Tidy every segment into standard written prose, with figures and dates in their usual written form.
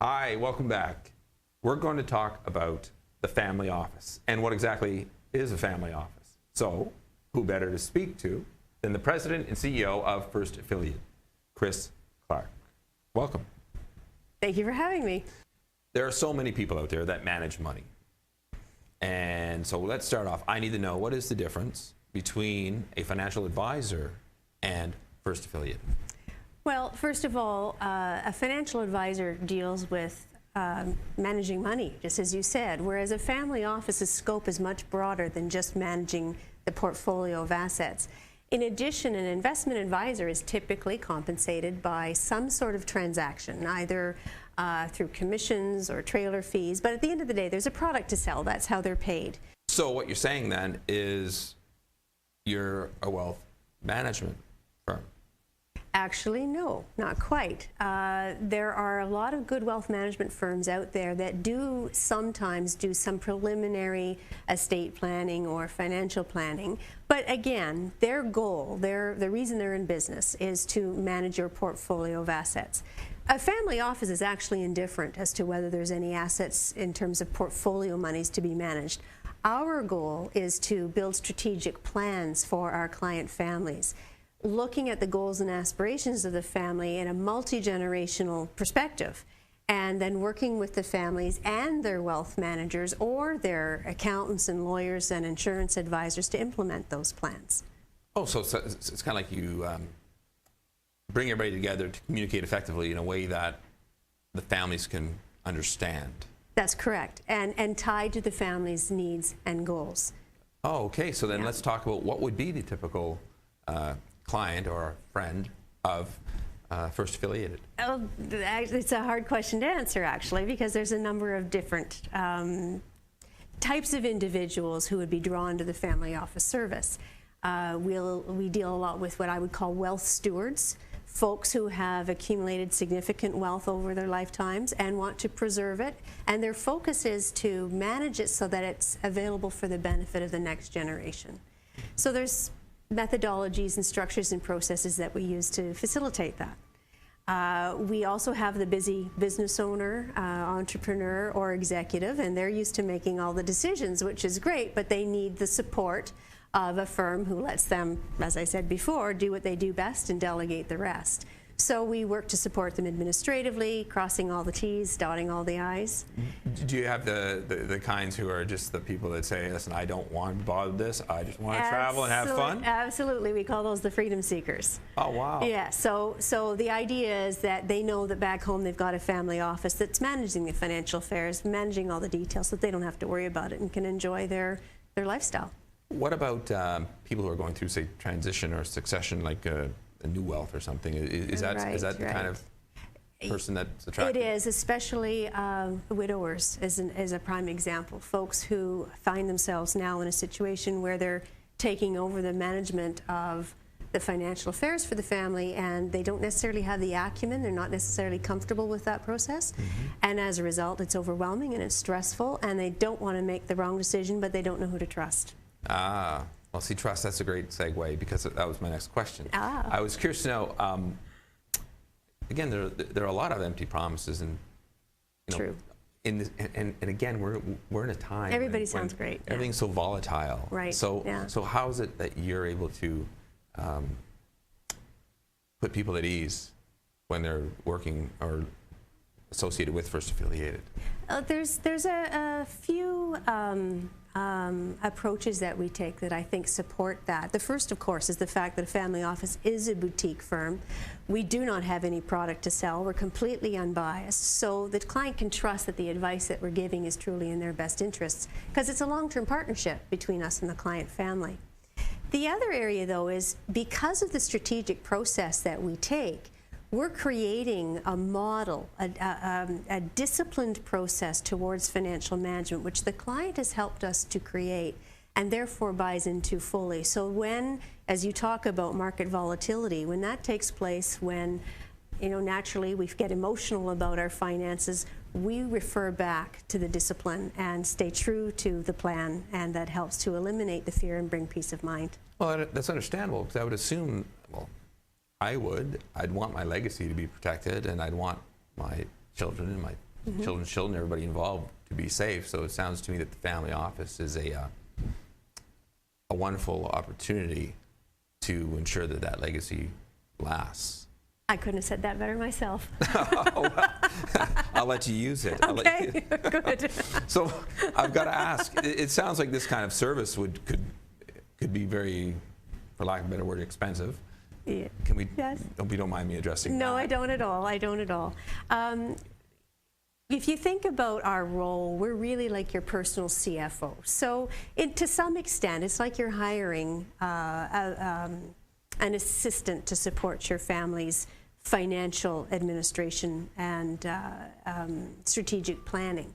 Hi, welcome back. We're going to talk about the family office and what exactly is a family office. So, who better to speak to than the president and CEO of First Affiliate, Chris Clark. Welcome. Thank you for having me. There are so many people out there that manage money. And so let's start off. I need to know, what is the difference between a financial advisor and First Affiliate? Well, first of all, a financial advisor deals with managing money, just as you said, whereas a family office's scope is much broader than just managing the portfolio of assets. In addition, an investment advisor is typically compensated by some sort of transaction, either through commissions or trailer fees, but at the end of the day, there's a product to sell. That's how they're paid. So what you're saying then is you're a wealth management firm. Actually, no, not quite. There are a lot of good wealth management firms out there that do sometimes do some preliminary estate planning or financial planning. But again, their goal, the reason they're in business is to manage your portfolio of assets. A family office is actually indifferent as to whether there's any assets in terms of portfolio monies to be managed. Our goal is to build strategic plans for our client families, looking at the goals and aspirations of the family in a multi-generational perspective, and then working with the families and their wealth managers or their accountants and lawyers and insurance advisors to implement those plans. Oh, so it's kind of like you bring everybody together to communicate effectively in a way that the families can understand. That's correct, and tied to the family's needs and goals. Oh, okay. So then let's talk about what would be the typical client or friend of First Affiliated? Oh, it's a hard question to answer, actually, because there's a number of different types of individuals who would be drawn to the family office service. We deal a lot with what I would call wealth stewards, folks who have accumulated significant wealth over their lifetimes and want to preserve it, and their focus is to manage it so that it's available for the benefit of the next generation. So there's methodologies and structures and processes that we use to facilitate that. We also have the busy business owner, entrepreneur, or executive, and they're used to making all the decisions, which is great, but they need the support of a firm who lets them, as I said before, do what they do best and delegate the rest. So we work to support them administratively, crossing all the T's, dotting all the I's. Do you have the kinds who are just the people that say, listen, I don't want to bother this, I just want to travel and have fun? Absolutely. We call those the freedom seekers. Oh, wow. Yeah, so the idea is that they know that back home they've got a family office that's managing the financial affairs, managing all the details, so that they don't have to worry about it and can enjoy their lifestyle. What about people who are going through, say, transition or succession, like a new wealth or something? Is that the kind of person that's attractive? It is, especially widowers is a prime example. Folks who find themselves now in a situation where they're taking over the management of the financial affairs for the family, and they don't necessarily have the acumen, they're not necessarily comfortable with that process, and as a result it's overwhelming and it's stressful, and they don't want to make the wrong decision, but they don't know who to trust. Ah, well, see, trust, that's a great segue, because that was my next question. I was curious to know, again, there are a lot of empty promises, and True. And again, we're in a time everybody sounds great. Everything's so volatile. Right. So how is it that you're able to put people at ease when they're working or associated with First Affiliated? There's a few approaches that we take that I think support that. The first, of course, is the fact that a family office is a boutique firm. We do not have any product to sell. We're completely unbiased, so the client can trust that the advice that we're giving is truly in their best interests, because it's a long-term partnership between us and the client family. The other area, though, is because of the strategic process that we take, we're creating a model, a disciplined process towards financial management, which the client has helped us to create and therefore buys into fully. So when, as you talk about market volatility, when that takes place, when naturally we get emotional about our finances, we refer back to the discipline and stay true to the plan, and that helps to eliminate the fear and bring peace of mind. Well, that's understandable, because I would assume, well, I'd want my legacy to be protected, and I'd want my children and my children's children, everybody involved, to be safe. So it sounds to me that the family office is a wonderful opportunity to ensure that that legacy lasts. I couldn't have said that better myself. Oh, well, I'll let you use it. Okay, good. So I've got to ask, it sounds like this kind of service could be very, for lack of a better word, expensive. Yeah. Can we, Yes. hope you don't mind me addressing No, that. I don't at all. I don't at all. If you think about our role, we're really like your personal CFO. So to some extent, it's like you're hiring an assistant to support your family's financial administration and strategic planning.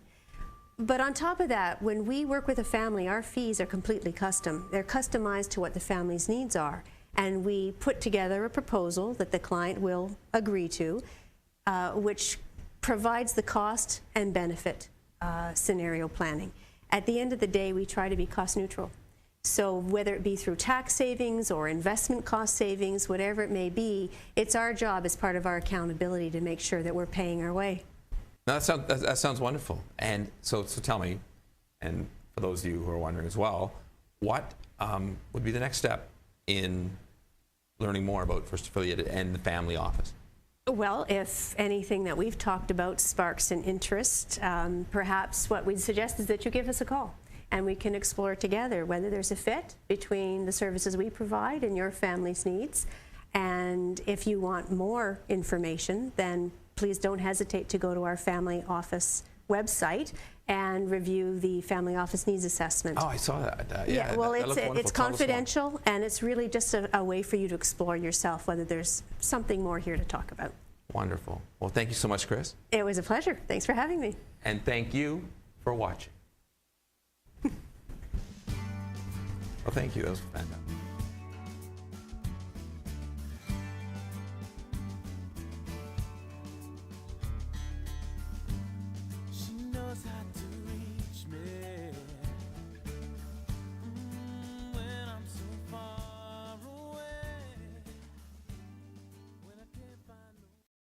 But on top of that, when we work with a family, our fees are completely custom. They're customized to what the family's needs are. And we put together a proposal that the client will agree to, which provides the cost and benefit scenario planning. At the end of the day, we try to be cost neutral. So whether it be through tax savings or investment cost savings, whatever it may be, it's our job as part of our accountability to make sure that we're paying our way. Now, that sounds wonderful. And so tell me, and for those of you who are wondering as well, what would be the next step in learning more about First Affiliated and the family office? Well, if anything that we've talked about sparks an interest, perhaps what we'd suggest is that you give us a call and we can explore together whether there's a fit between the services we provide and your family's needs. And if you want more information, then please don't hesitate to go to our family office website and review the family office needs assessment. Oh, I saw that. Yeah, well, that looked wonderful. it's Tell us more. confidential, and it's really just a way for you to explore yourself whether there's something more here to talk about. Wonderful. Well, thank you so much, Chris. It was a pleasure. Thanks for having me. And thank you for watching. Well, thank you. That was fantastic.